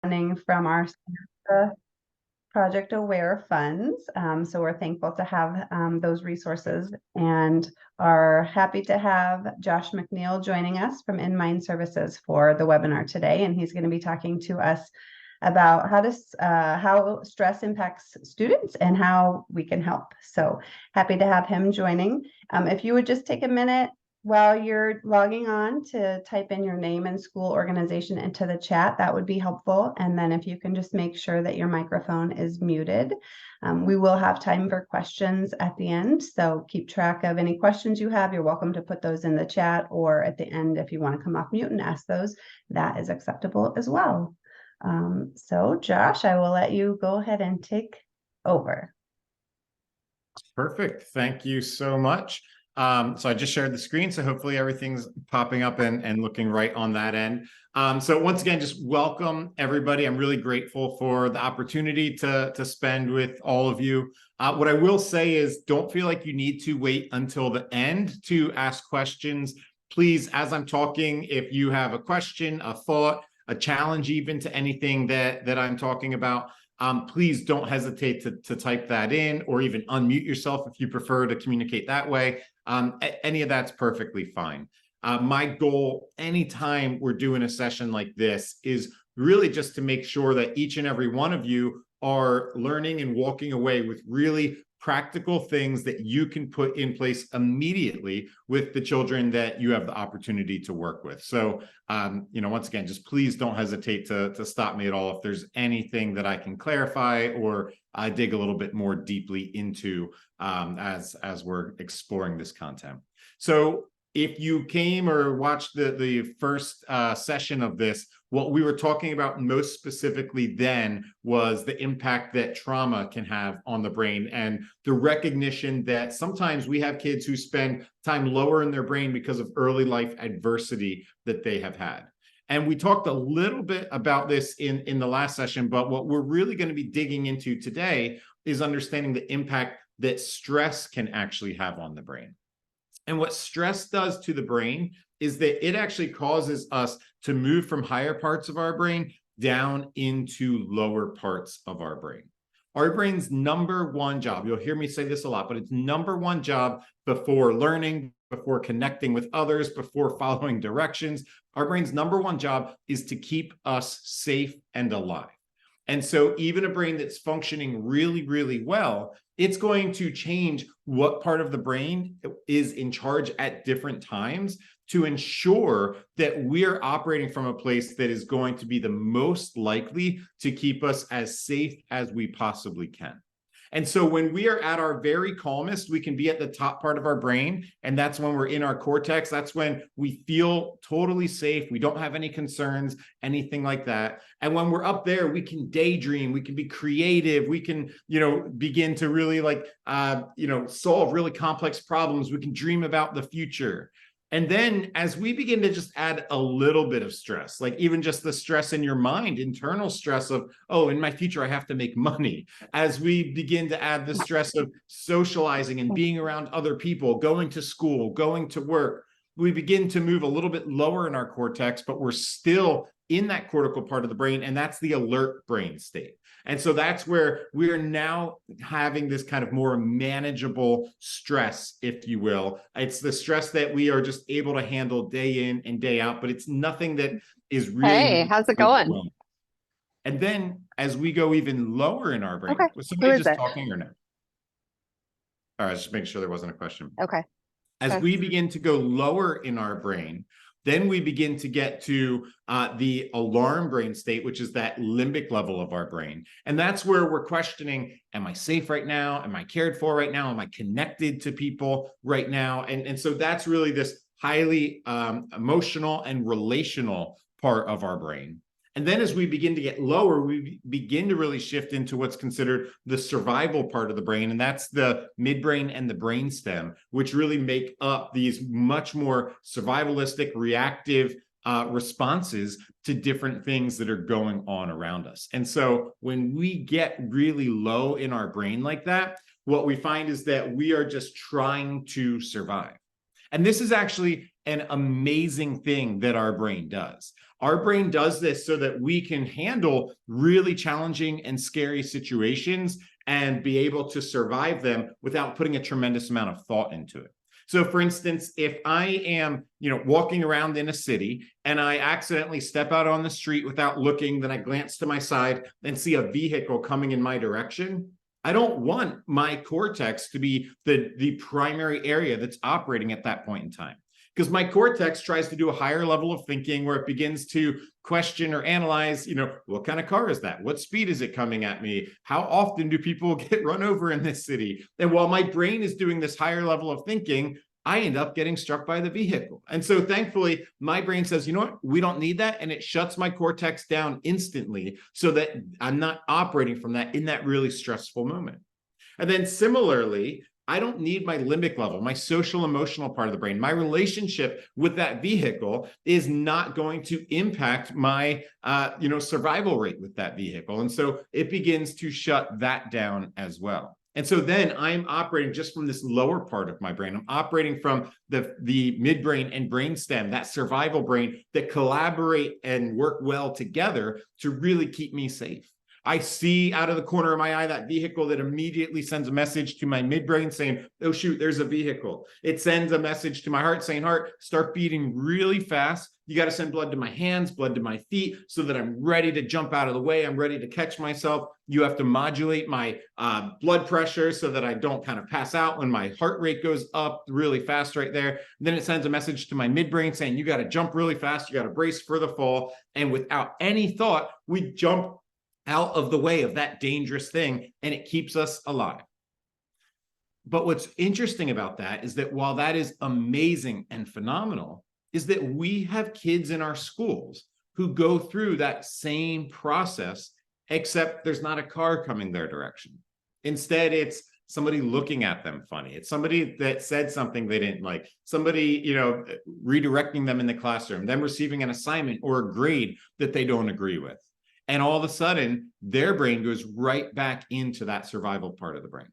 funding from our Project Aware funds. So we're thankful to have those resources and are happy to have Josh McNeil joining us from InMind Services for the webinar today. And he's going to be talking to us about how stress impacts students and how we can help. So happy to have him joining. If you would just take a minute while you're logging on to type in your name and school organization into the chat, that would be helpful. And then if you can just make sure that your microphone is muted. We will have time for questions at the end. So keep track of any questions you have. You're welcome to put those in the chat, or at the end, if you want to come off mute and ask those, that is acceptable as well. So Josh, I will let you go ahead and take over. Perfect. Thank you so much. So I just shared the screen, so hopefully everything's popping up and looking right on that end. So once again, just welcome everybody. I'm really grateful for the opportunity to spend with all of you. What I will say is don't feel like you need to wait until the end to ask questions. Please, as I'm talking, if you have a question, a thought, a challenge even to anything that I'm talking about, please don't hesitate to type that in, or even unmute yourself if you prefer to communicate that way. Any of that's perfectly fine. My goal anytime we're doing a session like this is really just to make sure that each and every one of you are learning and walking away with really practical things that you can put in place immediately with the children that you have the opportunity to work with. So, once again, just please don't hesitate to stop me at all if there's anything that I can clarify or dig a little bit more deeply into as we're exploring this content. So if you came or watched the first session of this, what we were talking about most specifically then was the impact that trauma can have on the brain, and the recognition that sometimes we have kids who spend time lower in their brain because of early life adversity that they have had. And we talked a little bit about this in the last session, but what we're really going to be digging into today is understanding the impact that stress can actually have on the brain. And what stress does to the brain is that it actually causes us to move from higher parts of our brain down into lower parts of our brain. Our brain's number one job, you'll hear me say this a lot, but it's number one job before learning, before connecting with others, before following directions. Our brain's number one job is to keep us safe and alive. And so even a brain that's functioning really, really well, it's going to change what part of the brain is in charge at different times to ensure that we're operating from a place that is going to be the most likely to keep us as safe as we possibly can. And so when we are at our very calmest, we can be at the top part of our brain, and that's when we're in our cortex. That's when we feel totally safe. We don't have any concerns, anything like that. And when we're up there, we can daydream, we can be creative, we can, begin to really solve really complex problems. We can dream about the future. And then as we begin to just add a little bit of stress, like even just the stress in your mind, internal stress of, oh, in my future, I have to make money. As we begin to add the stress of socializing and being around other people, going to school, going to work, we begin to move a little bit lower in our cortex, but we're still in that cortical part of the brain, and that's the alert brain state. And so that's where we are now having this kind of more manageable stress, if you will. It's the stress that we are just able to handle day in and day out, but it's nothing that is really— Hey, how's it going? And then as we go even lower in our brain— Okay. Was somebody just it? talking or no? All right, just make sure there wasn't a question. Okay. As we begin to go lower in our brain, then we begin to get to the alarm brain state, which is that limbic level of our brain. And that's where we're questioning, am I safe right now? Am I cared for right now? Am I connected to people right now? And so that's really this highly emotional and relational part of our brain. And then as we begin to get lower, we begin to really shift into what's considered the survival part of the brain. And that's the midbrain and the brainstem, which really make up these much more survivalistic, reactive responses to different things that are going on around us. And so when we get really low in our brain like that, what we find is that we are just trying to survive. And this is actually an amazing thing that our brain does. Our brain does this so that we can handle really challenging and scary situations and be able to survive them without putting a tremendous amount of thought into it. So for instance, if I am, walking around in a city and I accidentally step out on the street without looking, then I glance to my side and see a vehicle coming in my direction, I don't want my cortex to be the primary area that's operating at that point in time. Because my cortex tries to do a higher level of thinking where it begins to question or analyze, what kind of car is that? What speed is it coming at me? How often do people get run over in this city? And while my brain is doing this higher level of thinking, I end up getting struck by the vehicle. And so thankfully, my brain says, you know what, we don't need that. And it shuts my cortex down instantly so that I'm not operating from that in that really stressful moment. And then similarly, I don't need my limbic level, my social emotional part of the brain. My relationship with that vehicle is not going to impact my, survival rate with that vehicle. And so it begins to shut that down as well. And so then I'm operating just from this lower part of my brain. I'm operating from the midbrain and brainstem, that survival brain that collaborate and work well together to really keep me safe. I see out of the corner of my eye that vehicle that immediately sends a message to my midbrain saying, oh, shoot, there's a vehicle. It sends a message to my heart saying, heart, start beating really fast. You got to send blood to my hands, blood to my feet so that I'm ready to jump out of the way. I'm ready to catch myself. You have to modulate my blood pressure so that I don't kind of pass out when my heart rate goes up really fast right there. And then it sends a message to my midbrain saying, you got to jump really fast. You got to brace for the fall. And without any thought, we jump out of the way of that dangerous thing, and it keeps us alive. But what's interesting about that is that while that is amazing and phenomenal, is that we have kids in our schools who go through that same process, except there's not a car coming their direction. Instead, it's somebody looking at them funny. It's somebody that said something they didn't like, somebody, redirecting them in the classroom, them receiving an assignment or a grade that they don't agree with. And all of a sudden, their brain goes right back into that survival part of the brain.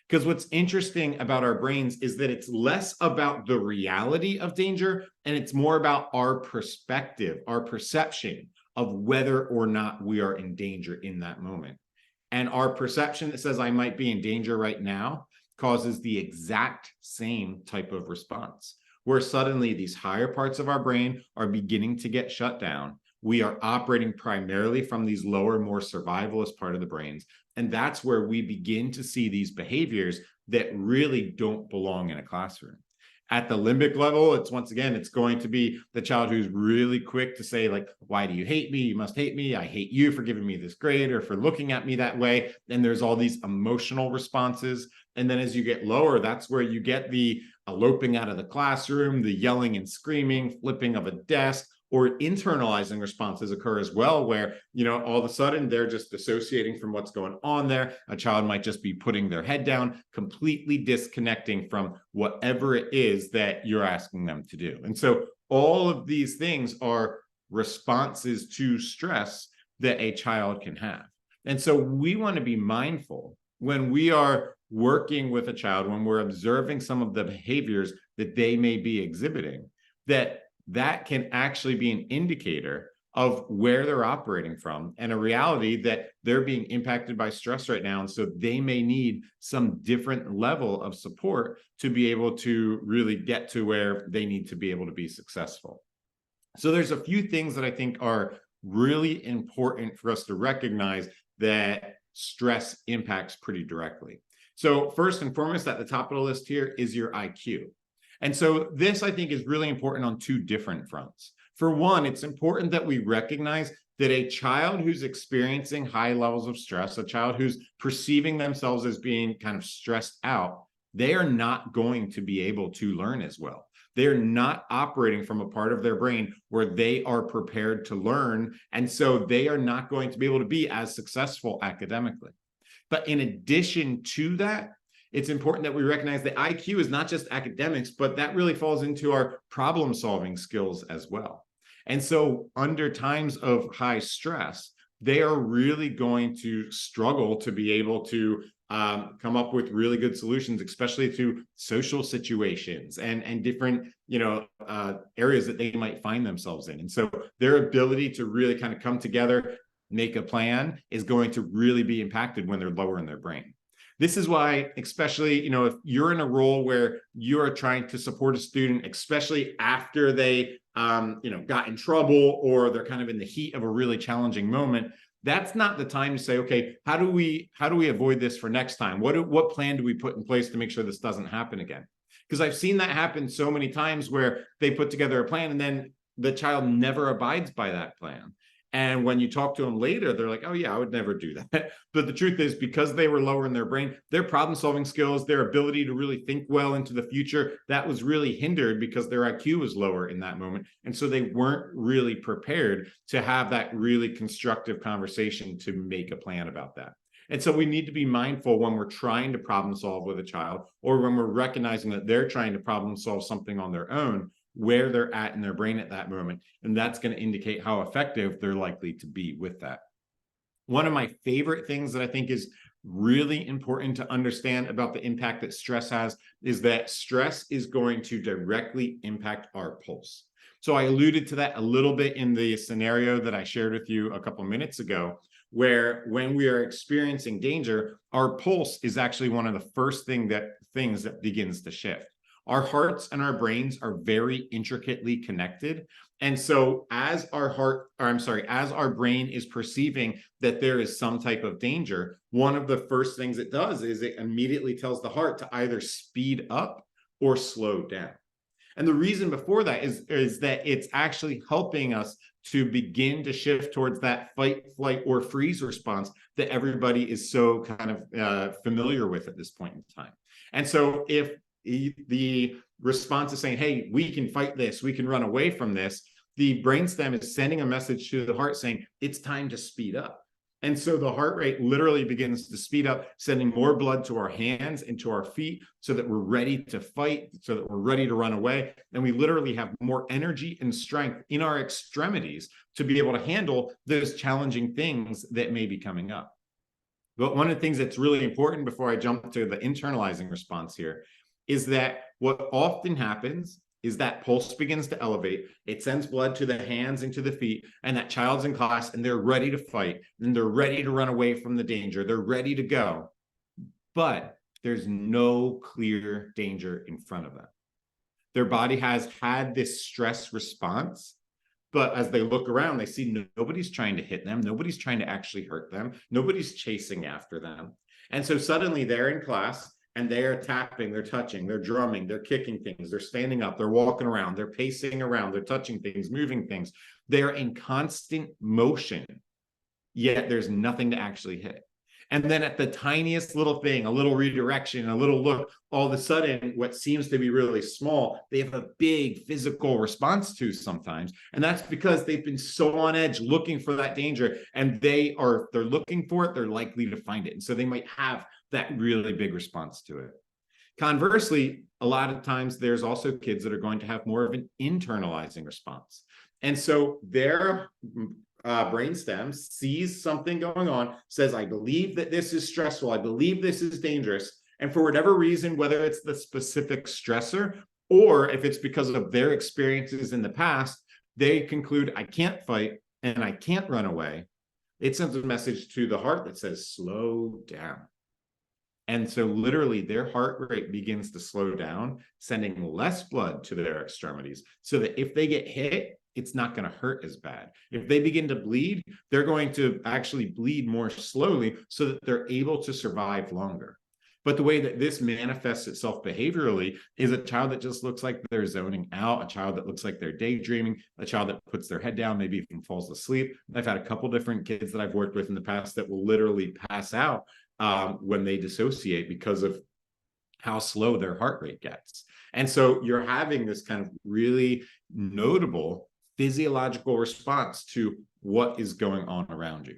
Because what's interesting about our brains is that it's less about the reality of danger, and it's more about our perspective, our perception of whether or not we are in danger in that moment. And our perception that says I might be in danger right now causes the exact same type of response, where suddenly these higher parts of our brain are beginning to get shut down. We are operating primarily from these lower, more survivalist part of the brains. And that's where we begin to see these behaviors that really don't belong in a classroom. At the limbic level, it's going to be the child who's really quick to say, like, why do you hate me? You must hate me. I hate you for giving me this grade or for looking at me that way. And there's all these emotional responses. And then as you get lower, that's where you get the eloping out of the classroom, the yelling and screaming, flipping of a desk, or internalizing responses occur as well, where, all of a sudden they're just dissociating from what's going on there. A child might just be putting their head down, completely disconnecting from whatever it is that you're asking them to do. And so all of these things are responses to stress that a child can have. And so we want to be mindful when we are working with a child, when we're observing some of the behaviors that they may be exhibiting, that can actually be an indicator of where they're operating from and a reality that they're being impacted by stress right now. And so they may need some different level of support to be able to really get to where they need to be able to be successful. So there's a few things that I think are really important for us to recognize that stress impacts pretty directly. So first and foremost, at the top of the list here is your IQ. And so this, I think, is really important on two different fronts. For one, it's important that we recognize that a child who's experiencing high levels of stress, a child who's perceiving themselves as being kind of stressed out, they are not going to be able to learn as well. They're not operating from a part of their brain where they are prepared to learn. And so they are not going to be able to be as successful academically. But in addition to that, it's important that we recognize that IQ is not just academics, but that really falls into our problem-solving skills as well. And so under times of high stress, they are really going to struggle to be able to come up with really good solutions, especially to social situations and different, areas that they might find themselves in. And so their ability to really kind of come together, make a plan, is going to really be impacted when they're lower in their brain. This is why, especially, if you're in a role where you're trying to support a student, especially after they, got in trouble, or they're kind of in the heat of a really challenging moment, that's not the time to say, okay, how do we avoid this for next time? What plan do we put in place to make sure this doesn't happen again? Because I've seen that happen so many times where they put together a plan and then the child never abides by that plan. And when you talk to them later, they're like, oh yeah, I would never do that. But the truth is, because they were lower in their brain, their problem solving skills, their ability to really think well into the future, that was really hindered because their IQ was lower in that moment. And so they weren't really prepared to have that really constructive conversation to make a plan about that. And so we need to be mindful when we're trying to problem solve with a child, or when we're recognizing that they're trying to problem solve something on their own, where they're at in their brain at that moment. And that's going to indicate how effective they're likely to be with that. One of my favorite things that I think is really important to understand about the impact that stress has is that stress is going to directly impact our pulse. So I alluded to that a little bit in the scenario that I shared with you a couple minutes ago, where when we are experiencing danger, our pulse is actually one of the first things that begins to shift. Our hearts and our brains are very intricately connected. And so as our brain is perceiving that there is some type of danger, one of the first things it does is it immediately tells the heart to either speed up or slow down. And the reason before that is that it's actually helping us to begin to shift towards that fight, flight, or freeze response that everybody is so kind of familiar with at this point in time. And so if the response is saying, hey, we can fight this, we can run away from this, the brainstem is sending a message to the heart saying it's time to speed up. And so the heart rate literally begins to speed up, sending more blood to our hands and to our feet so that we're ready to fight, so that we're ready to run away. And we literally have more energy and strength in our extremities to be able to handle those challenging things that may be coming up. But one of the things that's really important before I jump to the internalizing response here is that what often happens is that pulse begins to elevate. It sends blood to the hands and to the feet, and that child's in class and they're ready to fight, and they're ready to run away from the danger. They're ready to go, but there's no clear danger in front of them. Their body has had this stress response, but as they look around, they see nobody's trying to hit them. Nobody's trying to actually hurt them. Nobody's chasing after them. And so suddenly they're in class, and they're tapping, they're touching, they're drumming, they're kicking things, they're standing up, they're walking around, they're pacing around, they're touching things, moving things. They're in constant motion, yet there's nothing to actually hit. And then at the tiniest little thing, a little redirection, a little look, all of a sudden, what seems to be really small, they have a big physical response to sometimes. And that's because they've been so on edge looking for that danger, and they're looking for it, they're likely to find it. And so they might have that really big response to it. Conversely, a lot of times there's also kids that are going to have more of an internalizing response. And so their brainstem sees something going on, says, I believe that this is stressful, I believe this is dangerous. And for whatever reason, whether it's the specific stressor or if it's because of their experiences in the past, they conclude, I can't fight and I can't run away. It sends a message to the heart that says, slow down. And so literally their heart rate begins to slow down, sending less blood to their extremities so that if they get hit, it's not going to hurt as bad. If they begin to bleed, they're going to actually bleed more slowly so that they're able to survive longer. But the way that this manifests itself behaviorally is a child that just looks like they're zoning out, a child that looks like they're daydreaming, a child that puts their head down, maybe even falls asleep. I've had a couple different kids that I've worked with in the past that will literally pass out when they dissociate because of how slow their heart rate gets. And so you're having this kind of really notable physiological response to what is going on around you.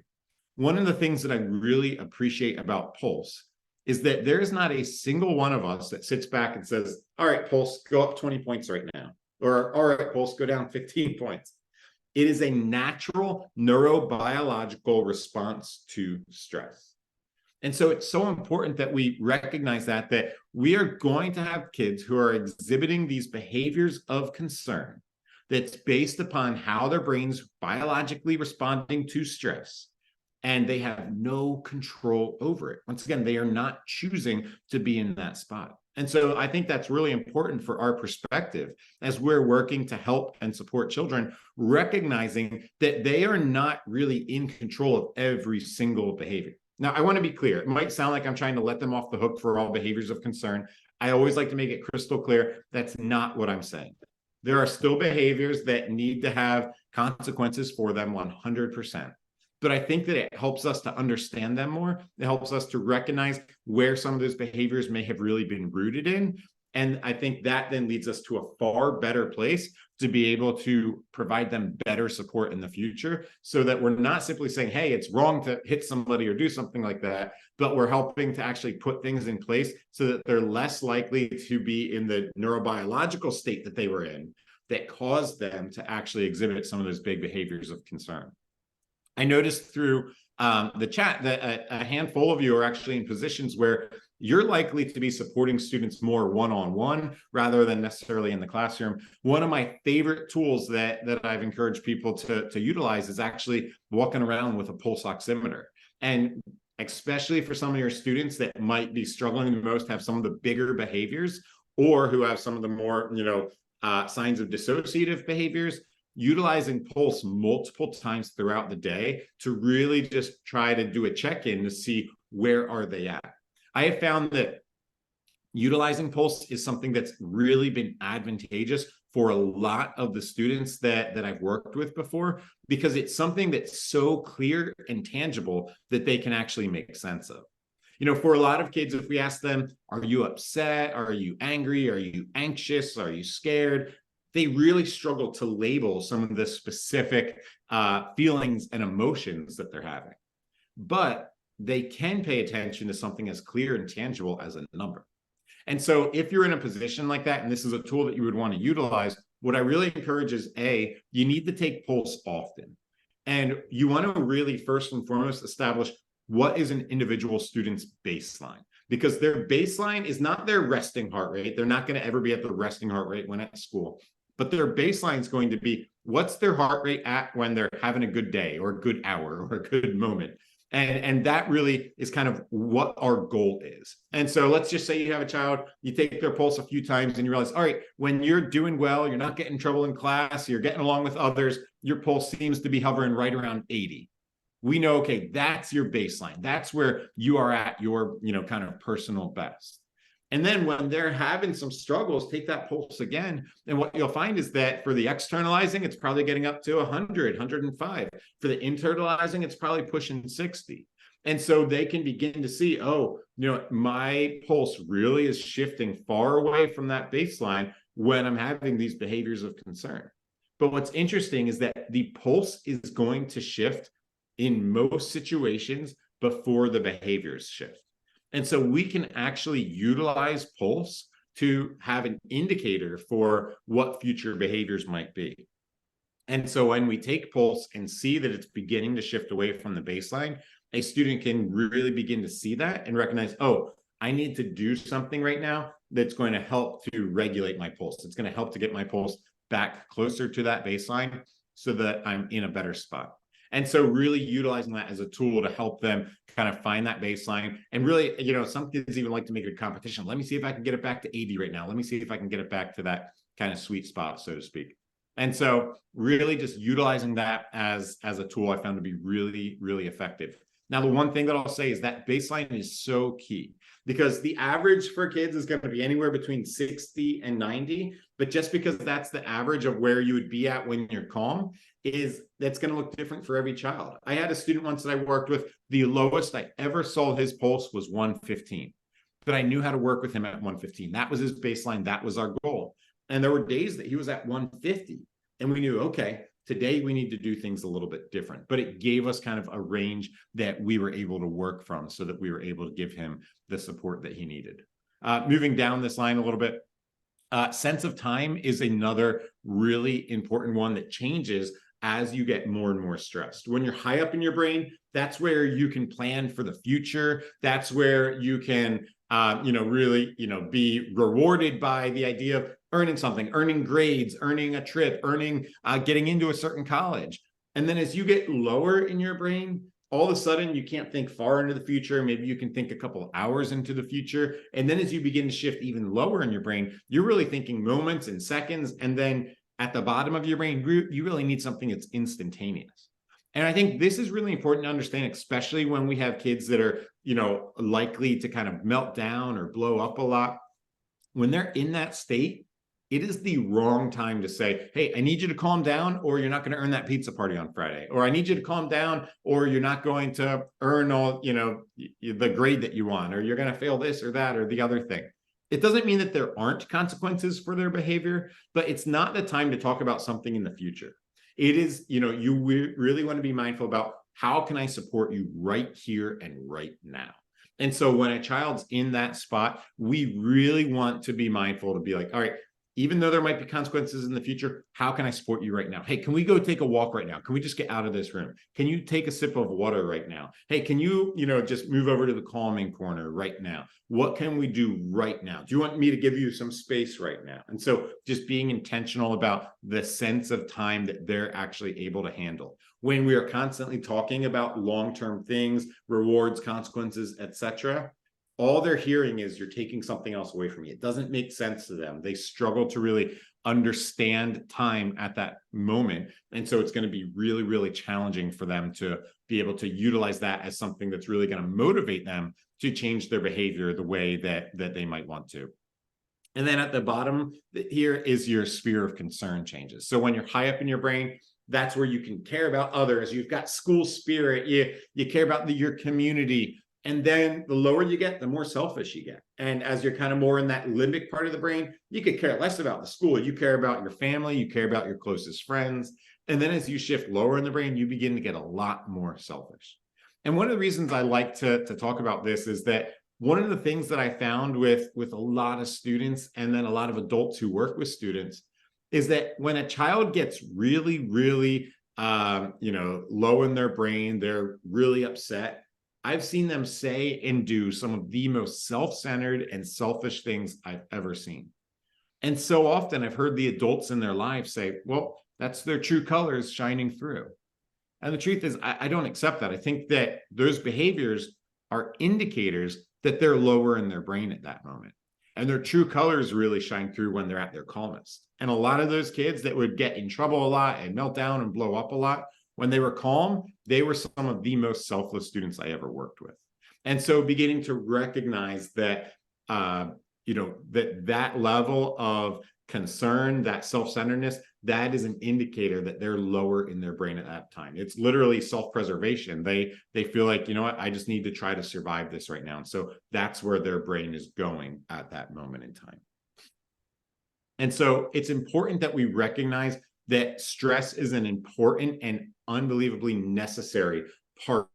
One of the things that I really appreciate about Pulse is that there's not a single one of us that sits back and says, all right, Pulse, go up 20 points right now. Or, all right, Pulse, go down 15 points. It is a natural neurobiological response to stress. And so it's so important that we recognize that we are going to have kids who are exhibiting these behaviors of concern that's based upon how their brain's biologically responding to stress, and they have no control over it. Once again, they are not choosing to be in that spot. And so I think that's really important for our perspective as we're working to help and support children, recognizing that they are not really in control of every single behavior. Now, I want to be clear. It might sound like I'm trying to let them off the hook for all behaviors of concern. I always like to make it crystal clear. That's not what I'm saying. There are still behaviors that need to have consequences for them 100%. But I think that it helps us to understand them more. It helps us to recognize where some of those behaviors may have really been rooted in. And I think that then leads us to a far better place to be able to provide them better support in the future, so that we're not simply saying, hey, it's wrong to hit somebody or do something like that, but we're helping to actually put things in place so that they're less likely to be in the neurobiological state that they were in that caused them to actually exhibit some of those big behaviors of concern. I noticed through the chat that a handful of you are actually in positions where you're likely to be supporting students more one-on-one rather than necessarily in the classroom. One of my favorite tools that I've encouraged people to utilize is actually walking around with a pulse oximeter. And especially for some of your students that might be struggling the most, have some of the bigger behaviors, or who have some of the more, signs of dissociative behaviors, utilizing pulse multiple times throughout the day to really just try to do a check-in to see where are they at. I have found that utilizing pulse is something that's really been advantageous for a lot of the students that I've worked with before, because it's something that's so clear and tangible that they can actually make sense of. For a lot of kids, if we ask them, are you upset? Are you angry? Are you anxious? Are you scared? They really struggle to label some of the specific feelings and emotions that they're having. But they can pay attention to something as clear and tangible as a number. And so if you're in a position like that, and this is a tool that you would want to utilize, what I really encourage is, you need to take pulse often. And you want to really, first and foremost, establish what is an individual student's baseline. Because their baseline is not their resting heart rate. They're not going to ever be at the resting heart rate when at school. But their baseline is going to be, what's their heart rate at when they're having a good day or a good hour or a good moment. And that really is kind of what our goal is. And so let's just say you have a child, you take their pulse a few times and you realize, all right, when you're doing well, you're not getting in trouble in class, you're getting along with others, your pulse seems to be hovering right around 80. We know, okay, that's your baseline. That's where you are at your, kind of personal best. And then when they're having some struggles, take that pulse again. And what you'll find is that for the externalizing, it's probably getting up to 100, 105. For the internalizing, it's probably pushing 60. And so they can begin to see, my pulse really is shifting far away from that baseline when I'm having these behaviors of concern. But what's interesting is that the pulse is going to shift in most situations before the behaviors shift. And so we can actually utilize pulse to have an indicator for what future behaviors might be. And so when we take pulse and see that it's beginning to shift away from the baseline, a student can really begin to see that and recognize, I need to do something right now that's going to help to regulate my pulse. It's going to help to get my pulse back closer to that baseline so that I'm in a better spot. And so really utilizing that as a tool to help them kind of find that baseline. And really, some kids even like to make it a competition. Let me see if I can get it back to 80 right now. Let me see if I can get it back to that kind of sweet spot, so to speak. And so really just utilizing that as a tool I found to be really, really effective. Now, the one thing that I'll say is that baseline is so key, because the average for kids is going to be anywhere between 60 and 90. But just because that's the average of where you would be at when you're calm, that's going to look different for every child. I had a student once that I worked with, the lowest I ever saw his pulse was 115. But I knew how to work with him at 115. That was his baseline. That was our goal. And there were days that he was at 150. And we knew, okay, today we need to do things a little bit different. But it gave us kind of a range that we were able to work from so that we were able to give him the support that he needed. Moving down this line a little bit, sense of time is another really important one that changes as you get more and more stressed. When you're high up in your brain, that's where you can plan for the future. That's where you can, really, be rewarded by the idea of earning something, earning grades, earning a trip, getting into a certain college. And then as you get lower in your brain, all of a sudden you can't think far into the future. Maybe you can think a couple of hours into the future. And then as you begin to shift even lower in your brain, you're really thinking moments and seconds. And then at the bottom of your brain, you really need something that's instantaneous. And I think this is really important to understand, especially when we have kids that are, likely to kind of melt down or blow up a lot. When they're in that state, it is the wrong time to say, hey, I need you to calm down or you're not going to earn that pizza party on Friday. Or I need you to calm down or you're not going to earn all, the grade that you want, or you're going to fail this or that or the other thing. It doesn't mean that there aren't consequences for their behavior, but it's not the time to talk about something in the future. It is, you really want to be mindful about how can I support you right here and right now. And so when a child's in that spot, we really want to be mindful to be like, all right, even though there might be consequences in the future, how can I support you right now? Hey, can we go take a walk right now? Can we just get out of this room? Can you take a sip of water right now? Hey, can you, just move over to the calming corner right now? What can we do right now? Do you want me to give you some space right now? And so just being intentional about the sense of time that they're actually able to handle. When we are constantly talking about long-term things, rewards, consequences, etc., all they're hearing is you're taking something else away from me. It doesn't make sense to them. They struggle to really understand time at that moment. And so it's going to be really, really challenging for them to be able to utilize that as something that's really going to motivate them to change their behavior the way that they might want to. And then at the bottom here is your sphere of concern changes. So when you're high up in your brain, that's where you can care about others. You've got school spirit. You care about your community. And then the lower you get, the more selfish you get. And as you're kind of more in that limbic part of the brain, you could care less about the school. You care about your family. You care about your closest friends. And then as you shift lower in the brain, you begin to get a lot more selfish. And one of the reasons I like to talk about this is that one of the things that I found with a lot of students and then a lot of adults who work with students is that when a child gets really, really, low in their brain, they're really upset, I've seen them say and do some of the most self-centered and selfish things I've ever seen. And so often I've heard the adults in their lives say, well, that's their true colors shining through. And the truth is, I don't accept that. I think that those behaviors are indicators that they're lower in their brain at that moment. And their true colors really shine through when they're at their calmest. And a lot of those kids that would get in trouble a lot and melt down and blow up a lot, when they were calm, they were some of the most selfless students I ever worked with. And so beginning to recognize that, that level of concern, that self-centeredness, that is an indicator that they're lower in their brain at that time. It's literally self-preservation. They feel like, I just need to try to survive this right now. And so that's where their brain is going at that moment in time. And so it's important that we recognize that stress is an important and unbelievably necessary part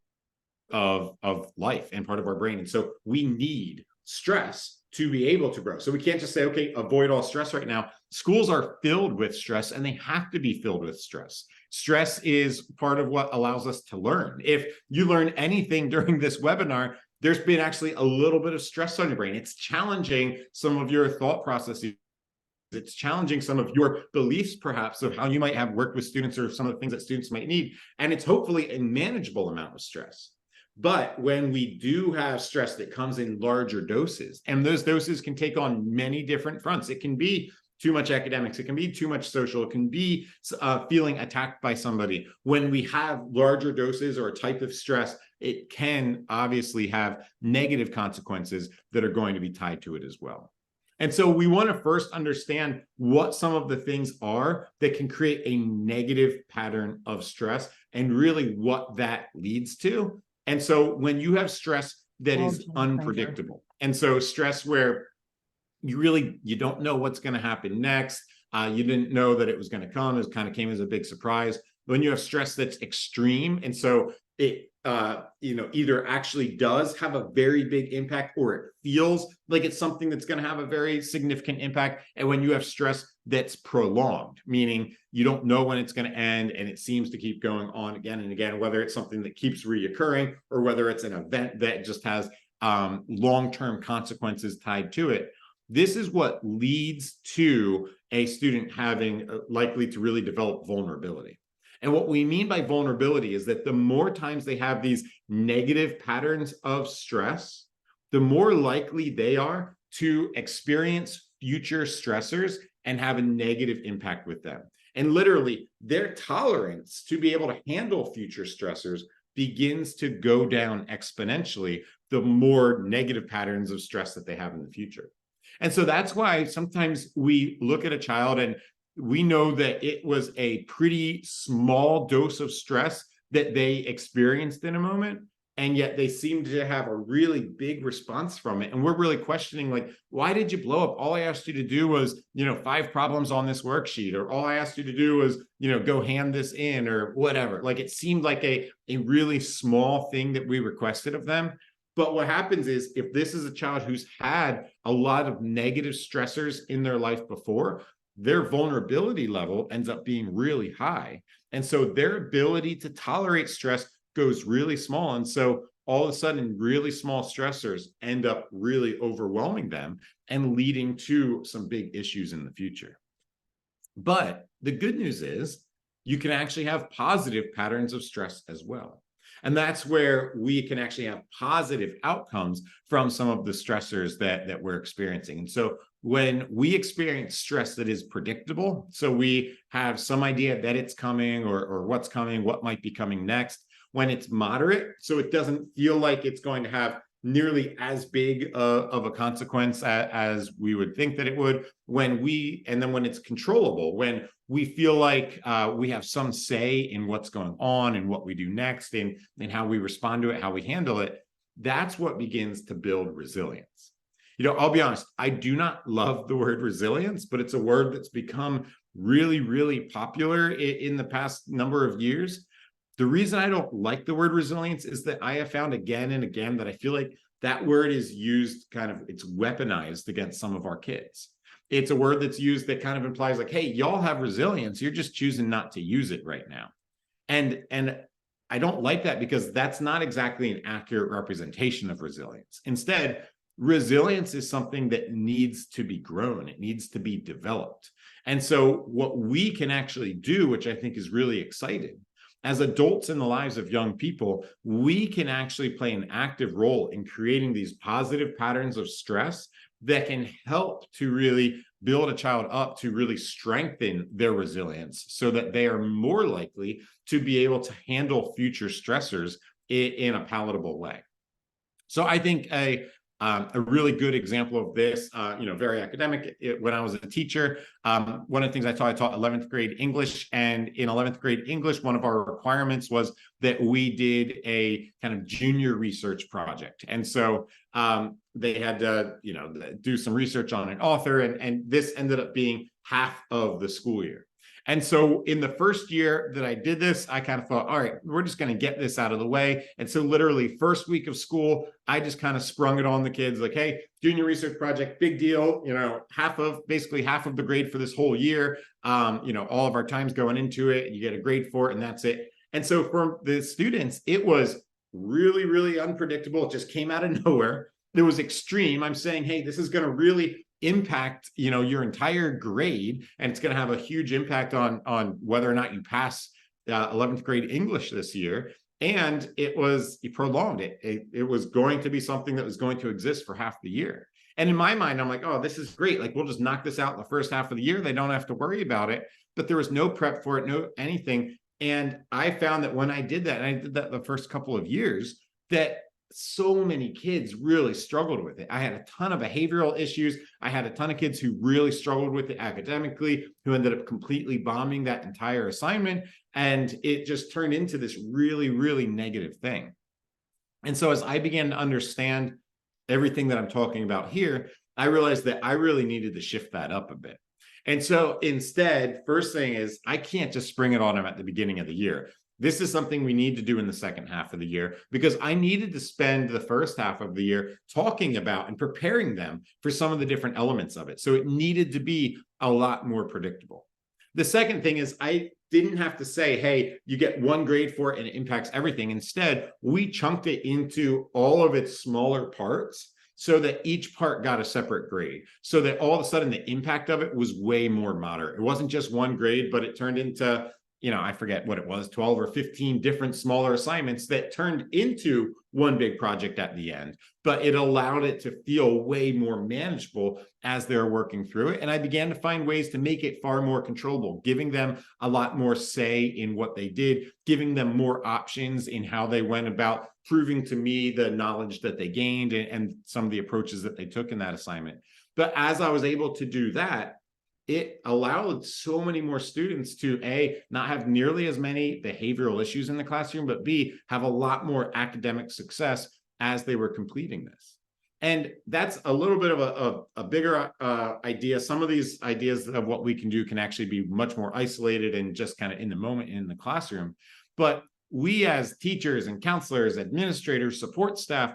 of life and part of our brain. And so we need stress to be able to grow. So we can't just say, okay, avoid all stress right now. Schools are filled with stress and they have to be filled with stress. Stress is part of what allows us to learn. If you learn anything during this webinar, there's been actually a little bit of stress on your brain. It's challenging some of your thought processes. It's challenging some of your beliefs, perhaps, of how you might have worked with students or some of the things that students might need. And it's hopefully a manageable amount of stress. But when we do have stress that comes in larger doses, and those doses can take on many different fronts. It can be too much academics. It can be too much social. It can be feeling attacked by somebody. When we have larger doses or a type of stress, it can obviously have negative consequences that are going to be tied to it as well. And so we want to first understand what some of the things are that can create a negative pattern of stress and really what that leads to. And so when you have stress that is unpredictable, and so stress where you don't know what's going to happen next, you didn't know that it was going to come, it kind of came as a big surprise. When you have stress that's extreme, and so it either actually does have a very big impact, or it feels like it's something that's going to have a very significant impact. And when you have stress that's prolonged, meaning you don't know when it's going to end and it seems to keep going on again and again, whether it's something that keeps reoccurring or whether it's an event that just has long-term consequences tied to it. This is what leads to a student having likely to really develop vulnerability. And what we mean by vulnerability is that the more times they have these negative patterns of stress, the more likely they are to experience future stressors and have a negative impact with them. And literally, their tolerance to be able to handle future stressors begins to go down exponentially the more negative patterns of stress that they have in the future. And so that's why sometimes we look at a child and we know that it was a pretty small dose of stress that they experienced in a moment, and yet they seem to have a really big response from it. And we're really questioning, like, why did you blow up? All I asked you to do was, 5 problems on this worksheet, or all I asked you to do was, go hand this in, or whatever. Like, it seemed like a really small thing that we requested of them. But what happens is, if this is a child who's had a lot of negative stressors in their life before, their vulnerability level ends up being really high. And so their ability to tolerate stress goes really small. And so all of a sudden, really small stressors end up really overwhelming them and leading to some big issues in the future. But the good news is you can actually have positive patterns of stress as well. And that's where we can actually have positive outcomes from some of the stressors that we're experiencing. And so when we experience stress that is predictable, so we have some idea that it's coming, or what's coming, what might be coming next, when it's moderate, so it doesn't feel like it's going to have nearly as big of a consequence as we would think that it would, and then when it's controllable, when we feel like we have some say in what's going on and what we do next, and how we respond to it, how we handle it, that's what begins to build resilience. I'll be honest, I do not love the word resilience, but it's a word that's become really, really popular in the past number of years. The reason I don't like the word resilience is that I have found again and again that I feel like that word is used it's weaponized against some of our kids. It's a word that's used that kind of implies like, hey, y'all have resilience, you're just choosing not to use it right now. And I don't like that, because that's not exactly an accurate representation of resilience. Instead, resilience is something that needs to be grown. It needs to be developed. And so what we can actually do, which I think is really exciting, as adults in the lives of young people, we can actually play an active role in creating these positive patterns of stress that can help to really build a child up to really strengthen their resilience, so that they are more likely to be able to handle future stressors in a palatable way. So I think a really good example of this, very academic. When I was a teacher, one of the things I taught 11th grade English. And in 11th grade English, one of our requirements was that we did a kind of junior research project. And so they had to, do some research on an author. And this ended up being half of the school year. And so in the first year that I did this, I kind of thought, all right, we're just going to get this out of the way. And so literally first week of school, I just kind of sprung it on the kids like, hey, junior research project, big deal, basically half of the grade for this whole year. All of our time's going into it, you get a grade for it, and that's it. And so for the students, it was really, really unpredictable. It just came out of nowhere. It was extreme. I'm saying, hey, this is going to really impact your entire grade, and it's going to have a huge impact on whether or not you pass 11th grade English this year. And it was prolonged. It was going to be something that was going to exist for half the year. And in my mind, I'm like, oh, this is great, like we'll just knock this out in the first half of the year, they don't have to worry about it. But there was no prep for it, no anything. And I found that when I did that, and I did that the first couple of years, that so many kids really struggled with it. I had a ton of behavioral issues. I had a ton of kids who really struggled with it academically, who ended up completely bombing that entire assignment. And it just turned into this really, really negative thing. And so as I began to understand everything that I'm talking about here, I realized that I really needed to shift that up a bit. And so instead, first thing is, I can't just spring it on them at the beginning of the year. This is something we need to do in the second half of the year, because I needed to spend the first half of the year talking about and preparing them for some of the different elements of it. So it needed to be a lot more predictable. The second thing is I didn't have to say, hey, you get one grade for it and it impacts everything. Instead, we chunked it into all of its smaller parts so that each part got a separate grade, so that all of a sudden the impact of it was way more moderate. It wasn't just one grade, but it turned into, I forget what it was, 12 or 15 different smaller assignments that turned into one big project at the end. But it allowed it to feel way more manageable as they're working through it. And I began to find ways to make it far more controllable, giving them a lot more say in what they did, giving them more options in how they went about proving to me the knowledge that they gained and some of the approaches that they took in that assignment. But as I was able to do that, it allowed so many more students to A, not have nearly as many behavioral issues in the classroom, but B, have a lot more academic success as they were completing this. And that's a little bit of a bigger idea. Some of these ideas of what we can do can actually be much more isolated and just kind of in the moment in the classroom. But we as teachers and counselors, administrators, support staff,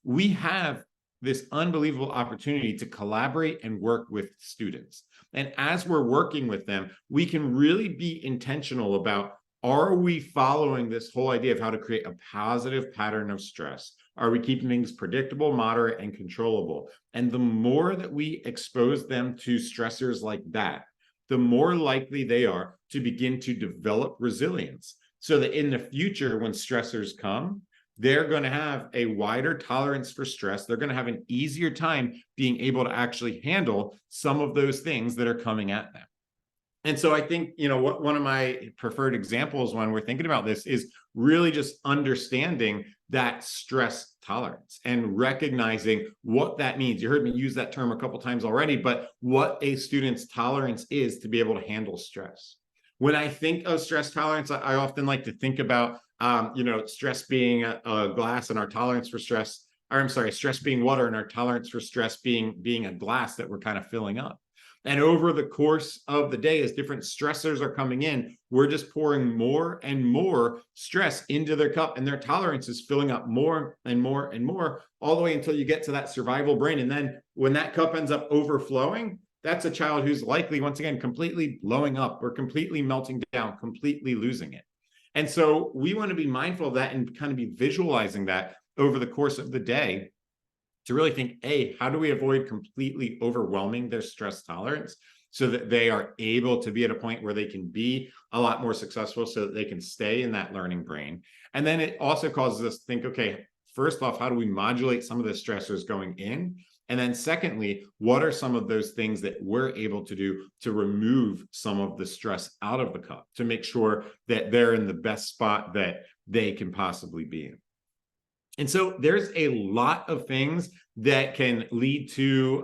we have this unbelievable opportunity to collaborate and work with students. And as we're working with them, we can really be intentional about, are we following this whole idea of how to create a positive pattern of stress? Are we keeping things predictable, moderate, and controllable? And the more that we expose them to stressors like that, the more likely they are to begin to develop resilience, so that in the future, when stressors come, they're going to have a wider tolerance for stress. They're going to have an easier time being able to actually handle some of those things that are coming at them. And so I think, one of my preferred examples when we're thinking about this is really just understanding that stress tolerance and recognizing what that means. You heard me use that term a couple of times already, but what a student's tolerance is to be able to handle stress. When I think of stress tolerance, I often like to think about, stress being a glass and our tolerance for stress, or I'm sorry, stress being water and our tolerance for stress being a glass that we're kind of filling up. And over the course of the day, as different stressors are coming in, we're just pouring more and more stress into their cup, and their tolerance is filling up more and more and more, all the way until you get to that survival brain. And then when that cup ends up overflowing, that's a child who's likely, once again, completely blowing up or completely melting down, completely losing it. And so we want to be mindful of that and kind of be visualizing that over the course of the day to really think, A, how do we avoid completely overwhelming their stress tolerance so that they are able to be at a point where they can be a lot more successful, so that they can stay in that learning brain. And then it also causes us to think, okay, first off, how do we modulate some of the stressors going in? And then secondly, what are some of those things that we're able to do to remove some of the stress out of the cup to make sure that they're in the best spot that they can possibly be in? And so there's a lot of things that can lead to,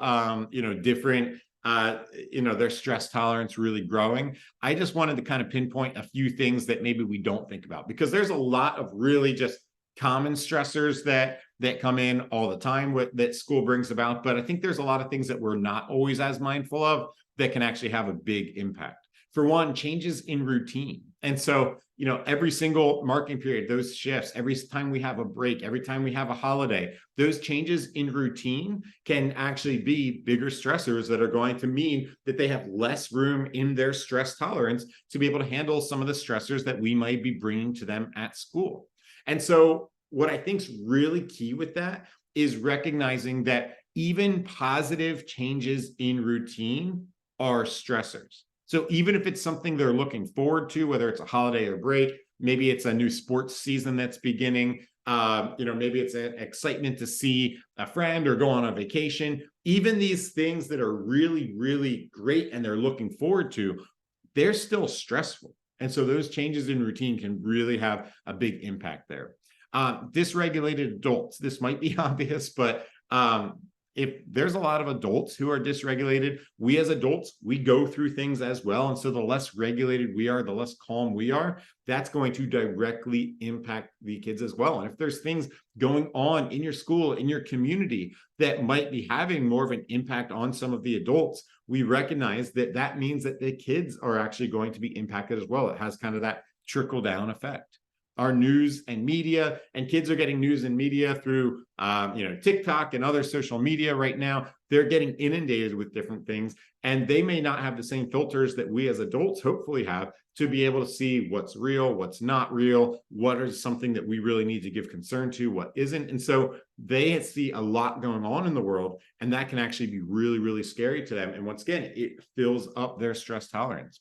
different, their stress tolerance really growing. I just wanted to kind of pinpoint a few things that maybe we don't think about, because there's a lot of really just common stressors that come in all the time that school brings about. But I think there's a lot of things that we're not always as mindful of that can actually have a big impact. For one, changes in routine. And so, every single marking period, those shifts, every time we have a break, every time we have a holiday, those changes in routine can actually be bigger stressors that are going to mean that they have less room in their stress tolerance to be able to handle some of the stressors that we might be bringing to them at school. And so what I think is really key with that is recognizing that even positive changes in routine are stressors. So even if it's something they're looking forward to, whether it's a holiday or break, maybe it's a new sports season that's beginning, maybe it's an excitement to see a friend or go on a vacation, even these things that are really, really great and they're looking forward to, they're still stressful. And so those changes in routine can really have a big impact there. Dysregulated adults, this might be obvious, but if there's a lot of adults who are dysregulated, we as adults, we go through things as well. And so the less regulated we are, the less calm we are, that's going to directly impact the kids as well. And if there's things going on in your school, in your community that might be having more of an impact on some of the adults, we recognize that means that the kids are actually going to be impacted as well. It has kind of that trickle down effect. our news and media, and kids are getting news and media through TikTok and other social media right now. They're getting inundated with different things, and they may not have the same filters that we as adults hopefully have to be able to see what's real, what's not real, what is something that we really need to give concern to, what isn't. And so they see a lot going on in the world, and that can actually be really, really scary to them. And once again, it fills up their stress tolerance.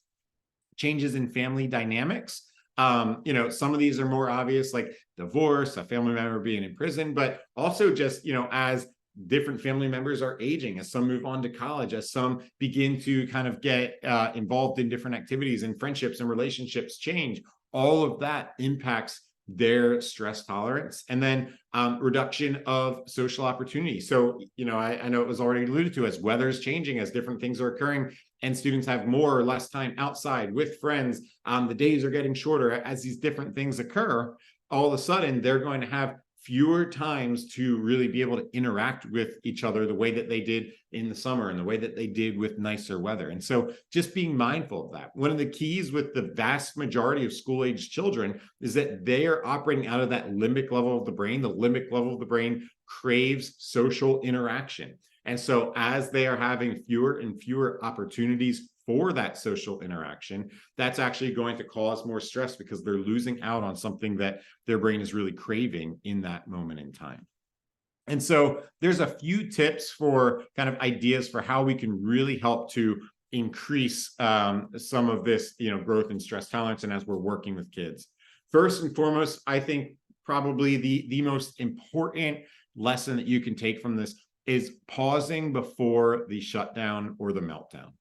Changes in family dynamics. Some of these are more obvious, like divorce, a family member being in prison, but also just, as different family members are aging, as some move on to college, as some begin to kind of get involved in different activities, and friendships and relationships change, all of that impacts their stress tolerance. And then reduction of social opportunity. So, I know it was already alluded to, as weather is changing, as different things are occurring, and students have more or less time outside with friends. The days are getting shorter. As these different things occur, all of a sudden they're going to have fewer times to really be able to interact with each other the way that they did in the summer and the way that they did with nicer weather. And so just being mindful of that. One of the keys with the vast majority of school-age children is that they are operating out of that limbic level of the brain. The limbic level of the brain craves social interaction. And so as they are having fewer and fewer opportunities for that social interaction, that's actually going to cause more stress, because they're losing out on something that their brain is really craving in that moment in time. And so there's a few tips for kind of ideas for how we can really help to increase some of this, growth in stress tolerance, and as we're working with kids. First and foremost, I think probably the most important lesson that you can take from this is pausing before the shutdown or the meltdown.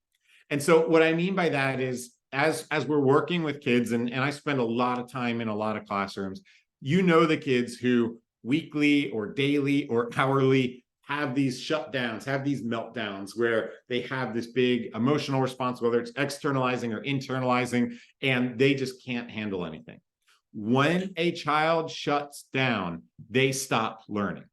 And so what I mean by that is, as we're working with kids, and I spend a lot of time in a lot of classrooms, the kids who weekly or daily or hourly have these shutdowns, have these meltdowns, where they have this big emotional response, whether it's externalizing or internalizing, and they just can't handle anything. When a child shuts down, they stop learning.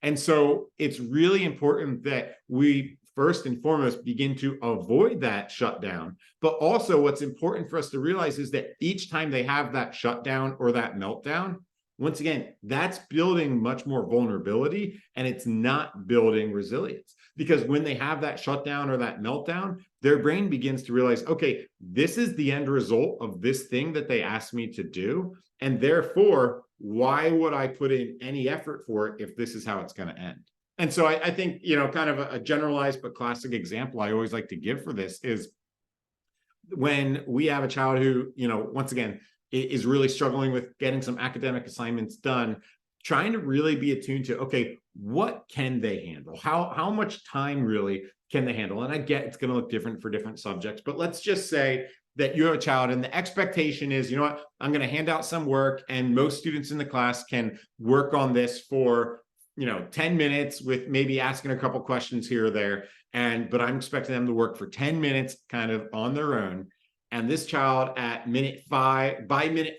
And so it's really important that we first and foremost begin to avoid that shutdown. But also what's important for us to realize is that each time they have that shutdown or that meltdown, once again, that's building much more vulnerability, and it's not building resilience. Because when they have that shutdown or that meltdown, their brain begins to realize, okay, this is the end result of this thing that they asked me to do. And therefore, why would I put in any effort for it if this is how it's going to end? And so I think, kind of a generalized but classic example I always like to give for this is when we have a child who, once again, is really struggling with getting some academic assignments done, trying to really be attuned to, okay, what can they handle? How much time really can they handle? And I get it's going to look different for different subjects, but let's just say that you have a child and the expectation is, I'm going to hand out some work, and most students in the class can work on this for 10 minutes with maybe asking a couple questions here or there. But I'm expecting them to work for 10 minutes kind of on their own. And this child by minute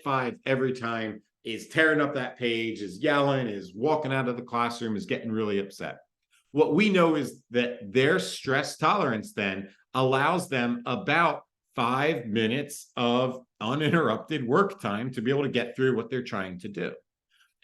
five, every time is tearing up that page, is yelling, is walking out of the classroom, is getting really upset. What we know is that their stress tolerance then allows them about 5 minutes of uninterrupted work time to be able to get through what they're trying to do.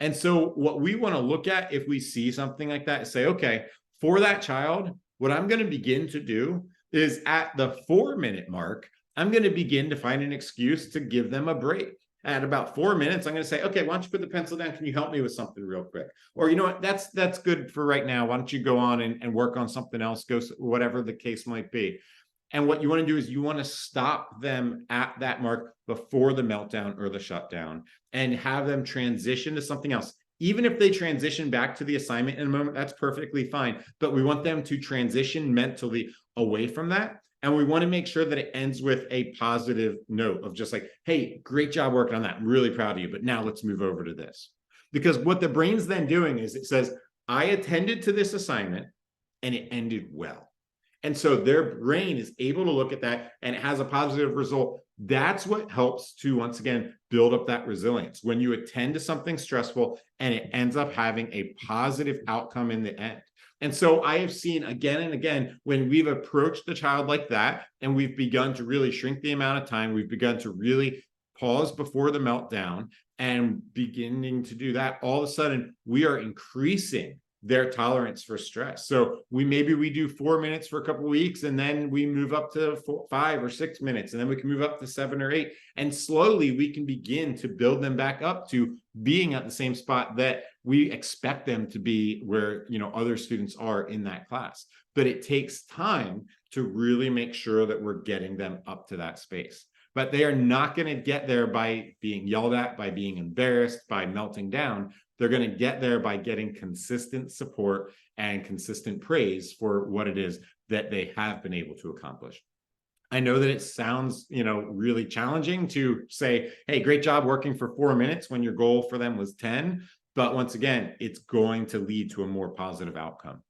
And so what we want to look at if we see something like that is say, okay, for that child, what I'm going to begin to do is at the 4-minute mark, I'm going to begin to find an excuse to give them a break. At about 4 minutes, I'm going to say, okay, why don't you put the pencil down? Can you help me with something real quick? Or, you know what, that's good for right now. Why don't you go on and work on something else, whatever the case might be. And what you want to do is you want to stop them at that mark before the meltdown or the shutdown and have them transition to something else. Even if they transition back to the assignment in a moment, that's perfectly fine. But we want them to transition mentally away from that. And we want to make sure that it ends with a positive note of just like, hey, great job working on that. I'm really proud of you. But now let's move over to this. Because what the brain's then doing is it says, I attended to this assignment and it ended well. And so their brain is able to look at that and it has a positive result. That's what helps to, once again, build up that resilience. When you attend to something stressful and it ends up having a positive outcome in the end. And so I have seen again and again, when we've approached the child like that, and we've begun to really shrink the amount of time, we've begun to really pause before the meltdown and beginning to do that, all of a sudden we are increasing their tolerance for stress. So maybe we do 4 minutes for a couple of weeks, and then we move up to 5 or 6 minutes, and then we can move up to 7 or 8, and slowly we can begin to build them back up to being at the same spot that we expect them to be, where other students are in that class. But it takes time to really make sure that we're getting them up to that space. But they are not going to get there by being yelled at, by being embarrassed, by melting down. They're going to get there by getting consistent support and consistent praise for what it is that they have been able to accomplish. I know that it sounds, really challenging to say, hey, great job working for 4 minutes when your goal for them was 10. But once again, it's going to lead to a more positive outcome.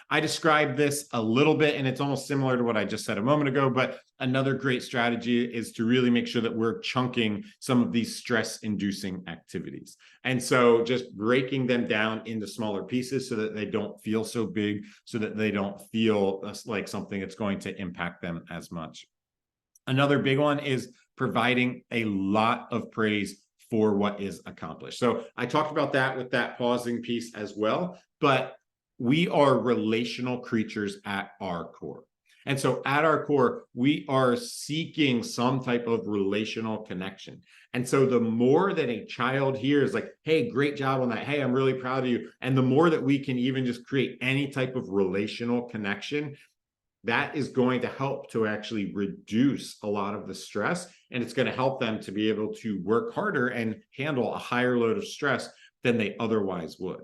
I described this a little bit, and it's almost similar to what I just said a moment ago, but another great strategy is to really make sure that we're chunking some of these stress-inducing activities. And so just breaking them down into smaller pieces so that they don't feel so big, so that they don't feel like something that's going to impact them as much. Another big one is providing a lot of praise for what is accomplished. So I talked about that with that pausing piece as well, but we are relational creatures at our core. And so at our core, we are seeking some type of relational connection. And so the more that a child hears like, hey, great job on that. Hey, I'm really proud of you. And the more that we can even just create any type of relational connection, that is going to help to actually reduce a lot of the stress. And it's going to help them to be able to work harder and handle a higher load of stress than they otherwise would.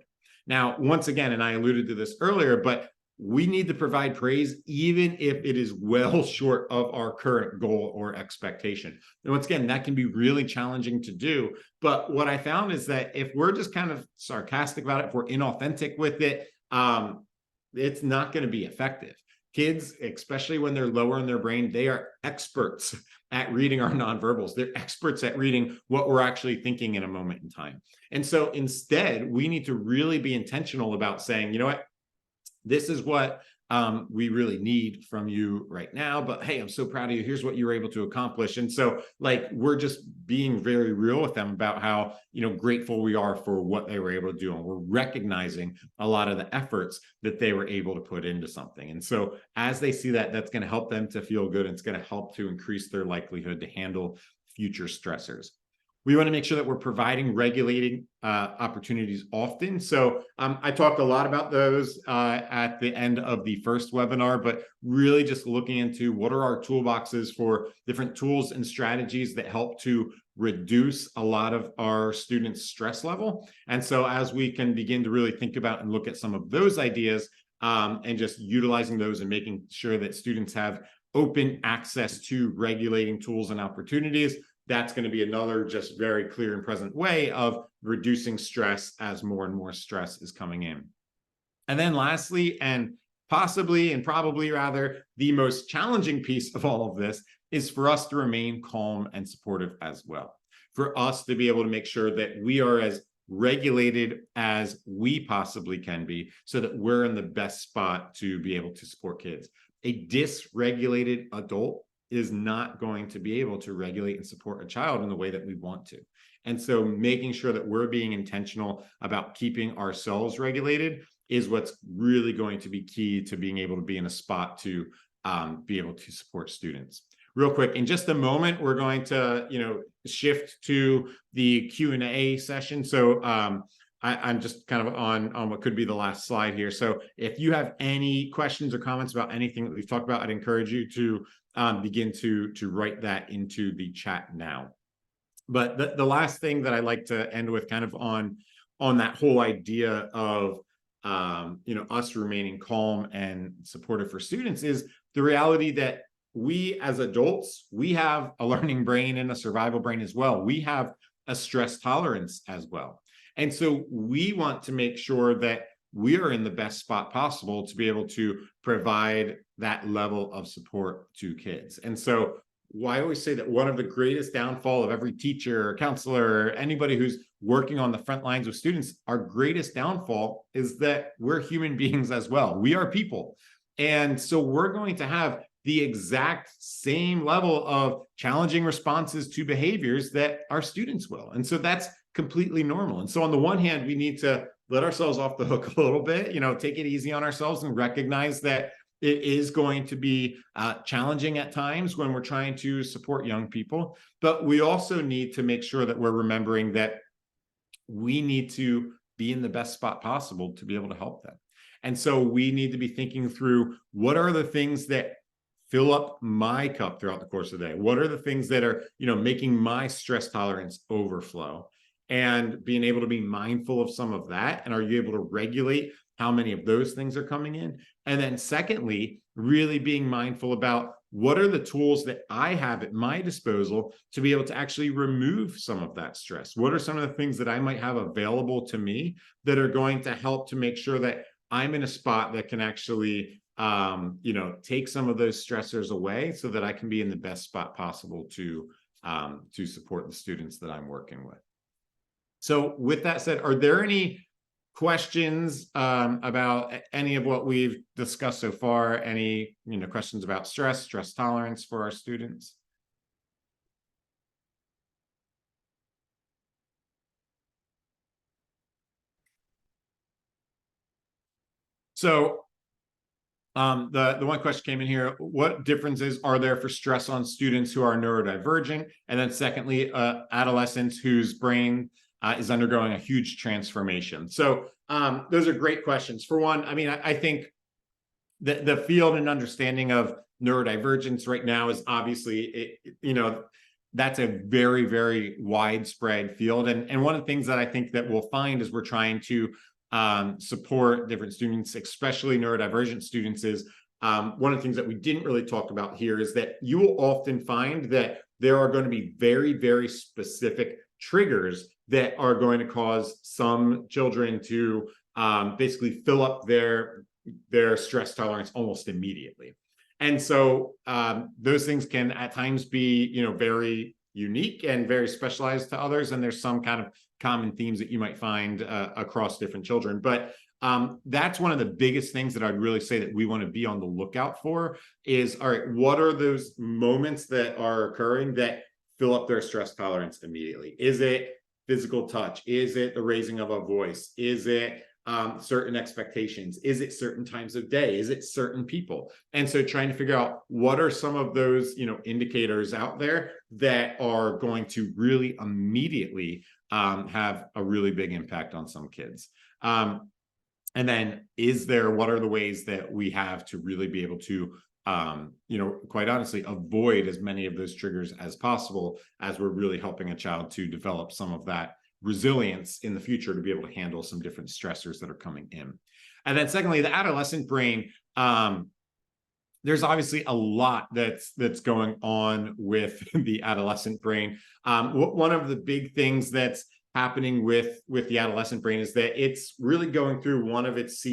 Now, once again, and I alluded to this earlier, but we need to provide praise even if it is well short of our current goal or expectation. And once again, that can be really challenging to do. But what I found is that if we're just kind of sarcastic about it, if we're inauthentic with it, it's not going to be effective. Kids, especially when they're lower in their brain, they are experts at reading our nonverbals. They're experts at reading what we're actually thinking in a moment in time. And so instead, we need to really be intentional about saying, you know what, this is what we really need from you right now. But hey, I'm so proud of you. Here's what you were able to accomplish. And so we're just being very real with them about how, grateful we are for what they were able to do. And we're recognizing a lot of the efforts that they were able to put into something. And so as they see that, that's going to help them to feel good. And it's going to help to increase their likelihood to handle future stressors. We want to make sure that we're providing regulating opportunities often. So I talked a lot about those at the end of the first webinar, but really just looking into what are our toolboxes for different tools and strategies that help to reduce a lot of our students' stress level. And so as we can begin to really think about and look at some of those ideas and just utilizing those and making sure that students have open access to regulating tools and opportunities, that's going to be another just very clear and present way of reducing stress as more and more stress is coming in. And then lastly, and possibly and probably rather the most challenging piece of all of this is for us to remain calm and supportive as well. For us to be able to make sure that we are as regulated as we possibly can be so that we're in the best spot to be able to support kids. A dysregulated adult is not going to be able to regulate and support a child in the way that we want to. And so making sure that we're being intentional about keeping ourselves regulated is what's really going to be key to being able to be in a spot to be able to support students. Real quick, in just a moment, we're going to shift to the Q&A session. So I'm just kind of on what could be the last slide here. So if you have any questions or comments about anything that we've talked about, I'd encourage you to begin to write that into the chat now. But the last thing that I like to end with, kind of on that whole idea of us remaining calm and supportive for students, is the reality that we as adults, we have a learning brain and a survival brain as well. We have a stress tolerance as well. And so we want to make sure that we are in the best spot possible to be able to provide that level of support to kids. And so I always say that one of the greatest downfall of every teacher or counselor or anybody who's working on the front lines with students, our greatest downfall is that we're human beings as well. We are people. And so we're going to have the exact same level of challenging responses to behaviors that our students will. And so that's completely normal. And so on the one hand, we need to let ourselves off the hook a little bit, take it easy on ourselves and recognize that it is going to be challenging at times when we're trying to support young people. But we also need to make sure that we're remembering that we need to be in the best spot possible to be able to help them. And so we need to be thinking through, what are the things that fill up my cup throughout the course of the day? What are the things that are, making my stress tolerance overflow? And being able to be mindful of some of that. And are you able to regulate how many of those things are coming in? And then secondly, really being mindful about, what are the tools that I have at my disposal to be able to actually remove some of that stress? What are some of the things that I might have available to me that are going to help to make sure that I'm in a spot that can actually, take some of those stressors away so that I can be in the best spot possible to support the students that I'm working with. So with that said, are there any questions about any of what we've discussed so far? Any questions about stress tolerance for our students? So the one question came in here: what differences are there for stress on students who are neurodivergent? And then secondly, adolescents whose brain is undergoing a huge transformation. So those are great questions. For one, I think the field and understanding of neurodivergence right now is obviously, that's a very, very widespread field. And one of the things that I think that we'll find as we're trying to support different students, especially neurodivergent students, is one of the things that we didn't really talk about here is that you will often find that there are going to be very, very specific triggers that are going to cause some children to basically fill up their stress tolerance almost immediately. And so those things can at times be, very unique and very specialized to others. And there's some kind of common themes that you might find across different children. But that's one of the biggest things that I'd really say that we want to be on the lookout for is, all right, what are those moments that are occurring that fill up their stress tolerance immediately? Is it physical touch? Is it the raising of a voice? Is it certain expectations? Is it certain times of day? Is it certain people? And so trying to figure out what are some of those, indicators out there that are going to really immediately have a really big impact on some kids. And then what are the ways that we have to really be able to, quite honestly, avoid as many of those triggers as possible as we're really helping a child to develop some of that resilience in the future to be able to handle some different stressors that are coming in. And then secondly, the adolescent brain, there's obviously a lot that's going on with the adolescent brain. One of the big things that's happening with the adolescent brain is that it's really going through one of its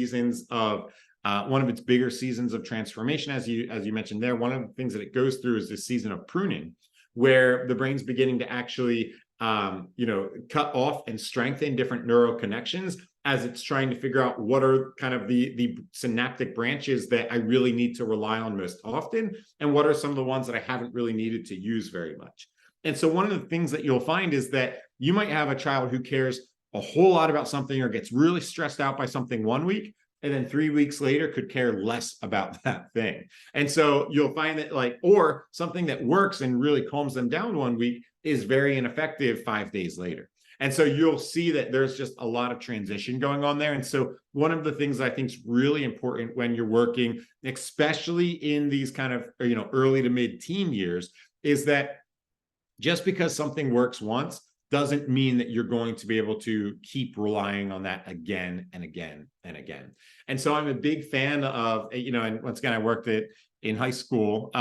bigger seasons of transformation. As you mentioned there, one of the things that it goes through is this season of pruning, where the brain's beginning to actually cut off and strengthen different neural connections as it's trying to figure out what are kind of the synaptic branches that I really need to rely on most often, and what are some of the ones that I haven't really needed to use very much. And so one of the things that you'll find is that you might have a child who cares a whole lot about something or gets really stressed out by something one week, and then 3 weeks later could care less about that thing. And so you'll find that or something that works and really calms them down one week is very ineffective 5 days later. And so you'll see that there's just a lot of transition going on there. And so one of the things I think is really important when you're working, especially in these kind of, early to mid-teen years, is that just because something works once doesn't mean that you're going to be able to keep relying on that again and again and again. And so I'm a big fan of, and once again, I worked in high school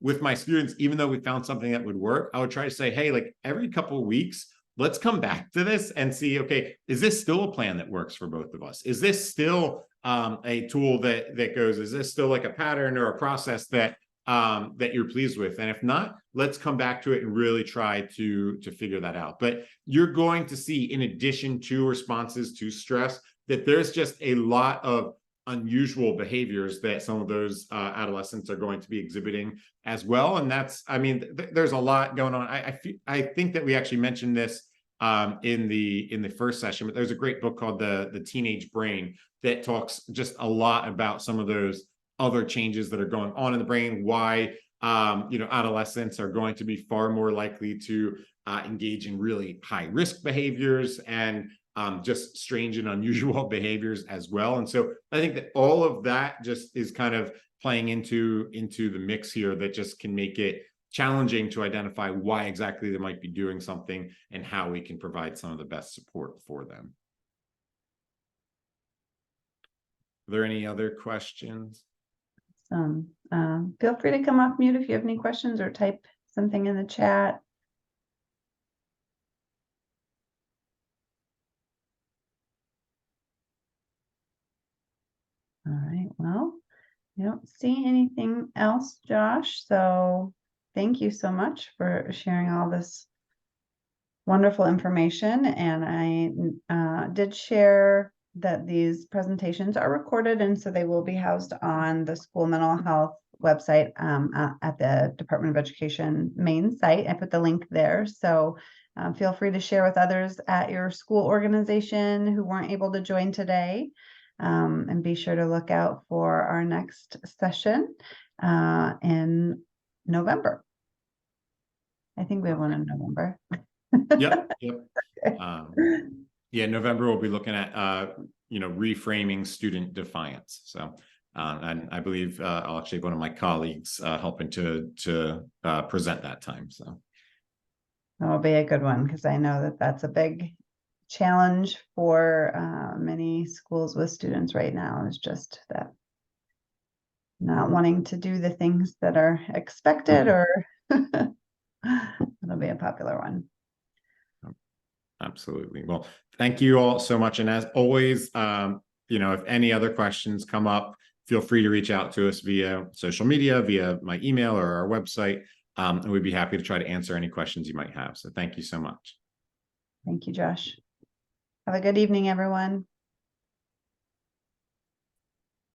with my students. Even though we found something that would work, I would try to say, hey, every couple of weeks, let's come back to this and see, okay, is this still a plan that works for both of us? Is this still a tool that goes, is this still like a pattern or a process that you're pleased with? And if not, let's come back to it and really try to figure that out. But you're going to see, in addition to responses to stress, that there's just a lot of unusual behaviors that some of those adolescents are going to be exhibiting as well. And that's, there's a lot going on. I think that we actually mentioned this in the first session, but there's a great book called the Teenage Brain that talks just a lot about some of those other changes that are going on in the brain, why adolescents are going to be far more likely to engage in really high risk behaviors and just strange and unusual behaviors as well. And so I think that all of that just is kind of playing into the mix here that just can make it challenging to identify why exactly they might be doing something and how we can provide some of the best support for them. Are there any other questions? Feel free to come off mute if you have any questions or type something in the chat. All right, well, I don't see anything else, Josh, so thank you so much for sharing all this wonderful information. And I did share that these presentations are recorded, and so they will be housed on the school mental health website at the Department of Education main site. I put the link there, so feel free to share with others at your school organization who weren't able to join today. And be sure to look out for our next session in November. I think we have one in November. Yep. Yeah, November we'll be looking at reframing student defiance. So and I believe I'll actually have one of my colleagues helping to present that time. So that'll be a good one, because I know that that's a big challenge for many schools with students right now, is just that not wanting to do the things that are expected, or it'll be a popular one. Absolutely. Well, thank you all so much. And as always, if any other questions come up, feel free to reach out to us via social media, via my email or our website. And we'd be happy to try to answer any questions you might have. So thank you so much. Thank you, Josh. Have a good evening, everyone.